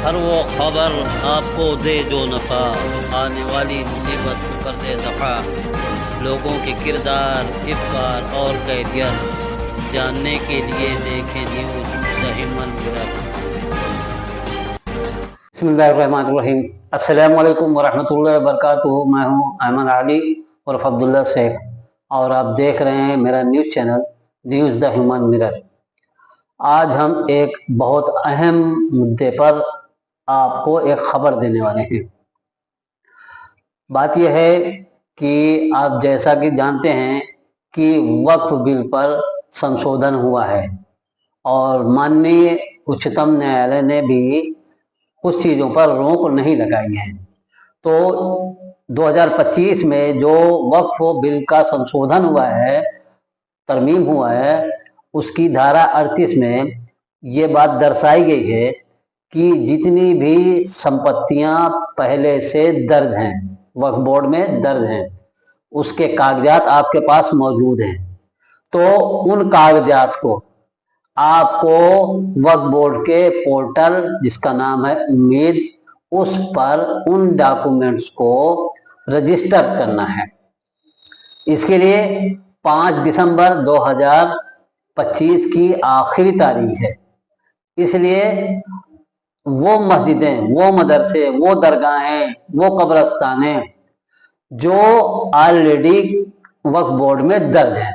हर वो खबर आपको दे जो नफ़ा, आने वाली मुसीबत कर दे दफ़ा। लोगों के किरदार, इफ़्तार और कैफियत जानने के लिए देखें न्यूज़ द ह्यूमन मिरर। बिस्मिल्लाहिर्रहमानिर्रहीम। अस्सलामु अलैकुम वरहमतुल्लाहि वबरकातुहू। मैं हूँ अहमद अली उर्फ अब्दुल्ला शेख और आप देख रहे हैं मेरा news channel news the human mirror. आज हम एक बहुत अहम मुद्दे पर आपको एक खबर देने वाले हैं। बात यह है कि आप जैसा कि जानते हैं कि वक्फ बिल पर संशोधन हुआ है और माननीय उच्चतम न्यायालय ने भी कुछ चीज़ों पर रोक नहीं लगाई है। तो 2025 में जो वक्फ बिल का संशोधन हुआ है, तरमीम हुआ है, उसकी धारा 38 में ये बात दर्शाई गई है कि जितनी भी संपत्तियां पहले से दर्ज हैं, वक्फ बोर्ड में दर्ज हैं, उसके कागजात आपके पास मौजूद हैं, तो उन कागजात को आपको वक्फ बोर्ड के पोर्टल जिसका नाम है उम्मीद, उस पर उन डॉक्यूमेंट्स को रजिस्टर करना है। इसके लिए 5 दिसंबर 2025 की आखिरी तारीख है। इसलिए वो मस्जिदें, वो मदरसे, वो दरगाहें, वो कब्रस्तानें जो ऑलरेडी वक्फ बोर्ड में दर्ज हैं,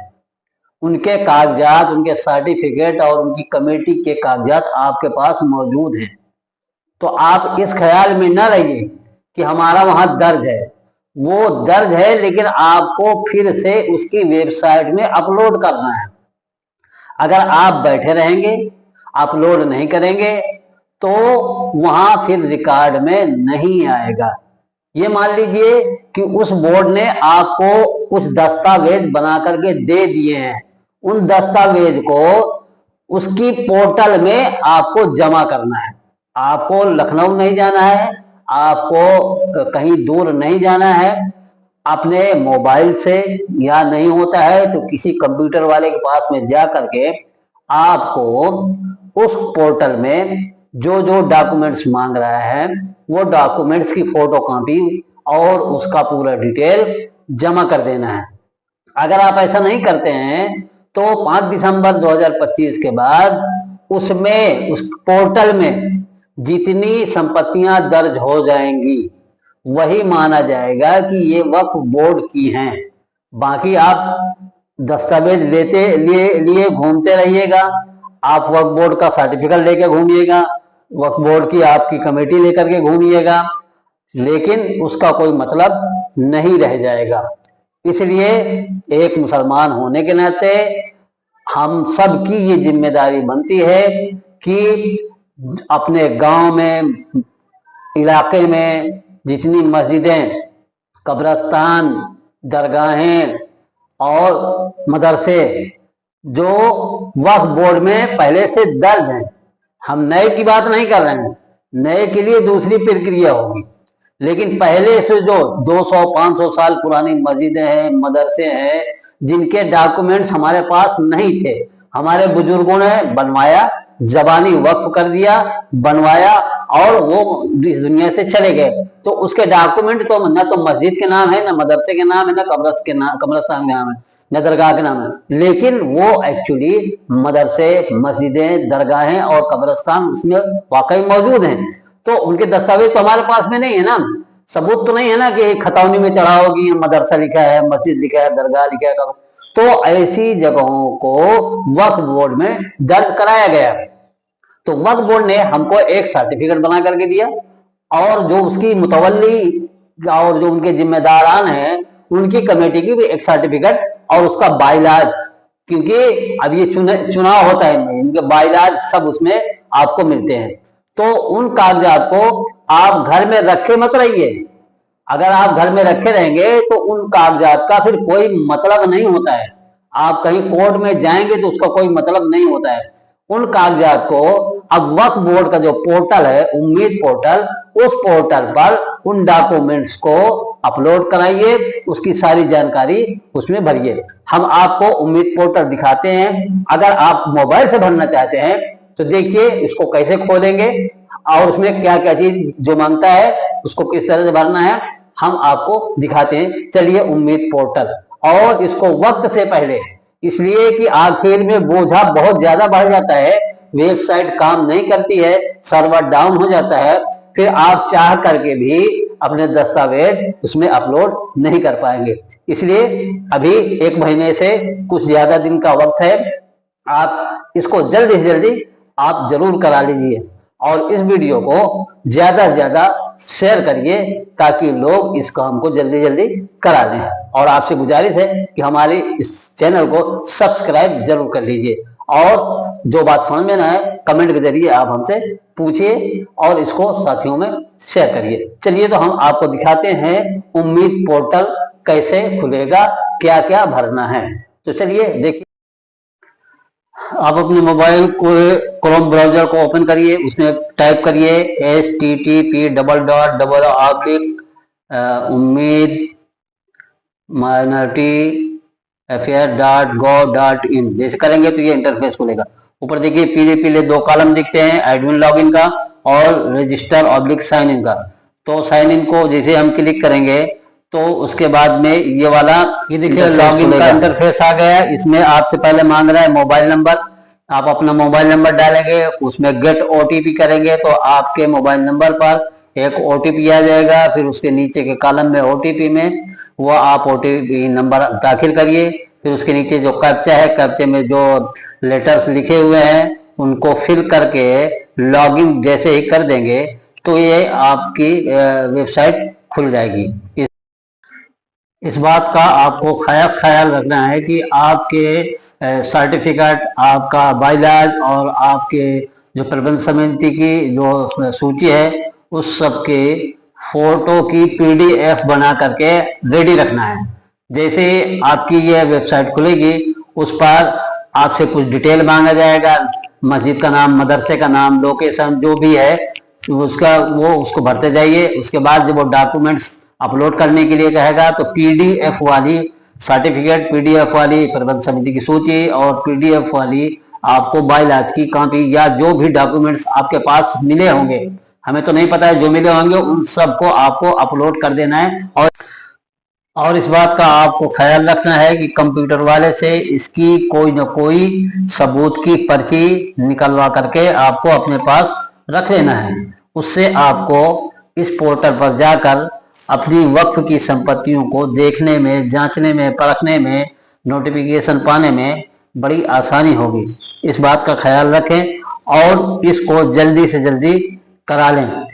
उनके कागजात, उनके सर्टिफिकेट और उनकी कमेटी के कागजात आपके पास मौजूद हैं। तो आप इस ख्याल में न रहिए कि हमारा वहां दर्ज है। वो दर्ज है, लेकिन आपको फिर से उसकी वेबसाइट में अपलोड करना है। अगर आप बैठे रहेंगे, अपलोड नहीं करेंगे, तो वहां फिर रिकॉर्ड में नहीं आएगा। ये मान लीजिए कि उस बोर्ड ने आपको कुछ दस्तावेज बना करके दे दिए हैं, उन दस्तावेज को उसकी पोर्टल में आपको जमा करना है। आपको लखनऊ नहीं जाना है, आपको कहीं दूर नहीं जाना है, अपने मोबाइल से, या नहीं होता है तो किसी कंप्यूटर वाले के पास में जा करके आपको उस पोर्टल में जो जो डॉक्यूमेंट्स मांग रहा है वो डॉक्यूमेंट्स की फोटोकॉपी और उसका पूरा डिटेल जमा कर देना है। अगर आप ऐसा नहीं करते हैं तो 5 दिसंबर 2025 के बाद उसमें, उस पोर्टल में जितनी संपत्तियां दर्ज हो जाएंगी वही माना जाएगा कि ये वक्फ बोर्ड की हैं। बाकी आप दस्तावेज लिए घूमते रहिएगा, आप वक्फ बोर्ड का सर्टिफिकेट लेके घूमिएगा, वक्फ बोर्ड की आपकी कमेटी लेकर के घूमिएगा, लेकिन उसका कोई मतलब नहीं रह जाएगा। इसलिए एक मुसलमान होने के नाते हम सब की ये जिम्मेदारी बनती है कि अपने गांव में, इलाके में जितनी मस्जिदें, कब्रस्तान, दरगाहें और मदरसे जो वक्फ बोर्ड में पहले से दर्ज हैं, हम नए की बात नहीं कर रहे हैं, नए के लिए दूसरी प्रक्रिया होगी, लेकिन पहले से जो 200-500 साल पुरानी मस्जिदें हैं, मदरसे हैं, जिनके डॉक्यूमेंट्स हमारे पास नहीं थे, हमारे बुजुर्गों ने बनवाया, जबानी वक्फ कर दिया, बनवाया और वो इस दुनिया से चले गए, तो उसके डॉक्यूमेंट तो न तो मस्जिद के नाम है, न मदरसे के नाम है, न कब्रस्तान के नाम है, न दरगाह के नाम है, लेकिन वो एक्चुअली मदरसे, मस्जिदें, दरगाहें और कब्रस्तान उसमें वाकई मौजूद हैं। तो उनके दस्तावेज तो हमारे पास में नहीं है ना, सबूत तो नहीं है ना कि खतौनी में चढ़ा होगी, मदरसा लिखा है, मस्जिद लिखा है, दरगाह लिखा है। तो ऐसी जगहों को वक्फ बोर्ड में दर्ज कराया गया। तो वक्फ बोर्ड ने हमको एक सर्टिफिकेट बना करके दिया और जो उसकी मुतवल्ली और जो उनके जिम्मेदारान हैं उनकी कमेटी की भी एक सर्टिफिकेट और उसका बाइलाज, क्योंकि अब ये चुनाव होता है, इनके बाइलाज सब उसमें आपको मिलते हैं। तो उन कागजात को आप घर में रखे मत रहिए। अगर आप घर में रखे रहेंगे तो उन कागजात का फिर कोई मतलब नहीं होता है। आप कहीं कोर्ट में जाएंगे तो उसका कोई मतलब नहीं होता है। उन कागजात को अब वक्फ बोर्ड का जो पोर्टल है, उम्मीद पोर्टल, उस पोर्टल पर उन डॉक्यूमेंट्स को अपलोड कराइए, उसकी सारी जानकारी उसमें भरिए। हम आपको उम्मीद पोर्टल दिखाते हैं। अगर आप मोबाइल से भरना चाहते हैं तो देखिए इसको कैसे खोलेंगे और उसमें क्या क्या चीज जो मांगता है उसको किस तरह से भरना है हम आपको दिखाते हैं। चलिए उम्मीद पोर्टल, और इसको वक्त से पहले, इसलिए कि आखिर में बोझा बहुत ज्यादा बढ़ जाता है, वेबसाइट काम नहीं करती है, सर्वर डाउन हो जाता है, फिर आप चाह करके भी अपने दस्तावेज उसमें अपलोड नहीं कर पाएंगे। इसलिए अभी 1 महीने से कुछ ज्यादा दिन का वक्त है, आप इसको जल्दी से जल्दी आप जरूर करा लीजिए और इस वीडियो को ज्यादा से ज्यादा शेयर करिए ताकि लोग इस काम को जल्दी जल्दी करा लें। और आपसे गुजारिश है कि हमारे इस चैनल को सब्सक्राइब जरूर कर लीजिए और जो बात समझ में ना आए कमेंट के जरिए आप हमसे पूछिए और इसको साथियों में शेयर करिए। चलिए तो हम आपको दिखाते हैं उम्मीद पोर्टल कैसे खुलेगा, क्या क्या भरना है। तो चलिए देखिए, आप अपने मोबाइल को क्रोम ब्राउजर को ओपन करिए, उसमें टाइप करिए http:// ummid-affair.gov.in जैसे करेंगे तो ये इंटरफेस खुलेगा। ऊपर देखिए पीले पीले 2 कॉलम दिखते हैं, एडमिन लॉगिन का और रजिस्टर साइन इन का। तो साइन इन को जैसे हम क्लिक करेंगे तो उसके बाद में ये वाला ये देखिए लॉगिन का इंटरफेस आ गया है। इसमें आपसे पहले मांग रहा है मोबाइल नंबर, आप अपना मोबाइल नंबर डालेंगे, उसमें गेट ओटीपी करेंगे तो आपके मोबाइल नंबर पर एक ओटीपी आ जाएगा। फिर उसके नीचे के कॉलम में ओटीपी में वो आप ओटीपी नंबर दाखिल करिए। फिर उसके नीचे जो कैप्चा है, कैप्चे में जो लेटर्स लिखे हुए हैं उनको फिल करके लॉगिन जैसे ही कर देंगे तो ये आपकी वेबसाइट खुल जाएगी। इस बात का आपको खास ख्याल रखना है कि आपके सर्टिफिकेट, आपका बाइलाज और आपके जो प्रबंध समिति की जो सूची है उस सब के फोटो की पीडीएफ बना करके रेडी रखना है। जैसे आपकी ये वेबसाइट खुलेगी उस पर आपसे कुछ डिटेल मांगा जाएगा, मस्जिद का नाम, मदरसे का नाम, लोकेशन जो भी है उसको भरते जाइए। उसके बाद जब वो डॉक्यूमेंट्स अपलोड करने के लिए कहेगा तो पीडीएफ वाली सर्टिफिकेट, पीडीएफ वाली प्रबंध समिति की सूची और पीडीएफ वाली आपको बाइलाज की कॉपी या जो भी डॉक्यूमेंट्स आपके पास मिले होंगे, हमें तो नहीं पता है, जो मिले होंगे उन सबको आपको अपलोड कर देना है। और इस बात का आपको ख्याल रखना है कि कंप्यूटर वाले से इसकी कोई न कोई सबूत की पर्ची निकलवा करके आपको अपने पास रख लेना है। उससे आपको इस पोर्टल पर जाकर अपनी वक्फ की संपत्तियों को देखने में, जांचने में, परखने में, नोटिफिकेशन पाने में बड़ी आसानी होगी। इस बात का ख्याल रखें और इसको जल्दी से जल्दी करा लें।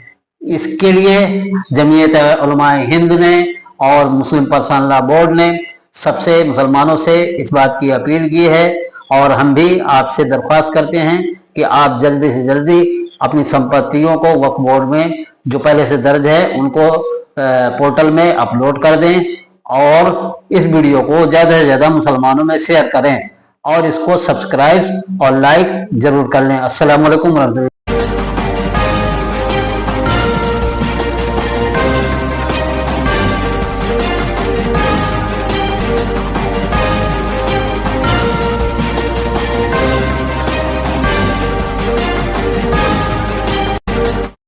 इसके लिए जमीयत उलमाए हिंद ने और मुस्लिम पर्सनल लॉ बोर्ड ने सबसे मुसलमानों से इस बात की अपील की है और हम भी आपसे दरख्वास्त करते हैं कि आप जल्दी से जल्दी अपनी संपत्तियों को वक्फ बोर्ड में जो पहले से दर्ज है उनको पोर्टल में अपलोड कर दें और इस वीडियो को ज़्यादा से ज़्यादा मुसलमानों में शेयर करें और इसको सब्सक्राइब और लाइक जरूर कर लें। अस्सलाम वालेकुम।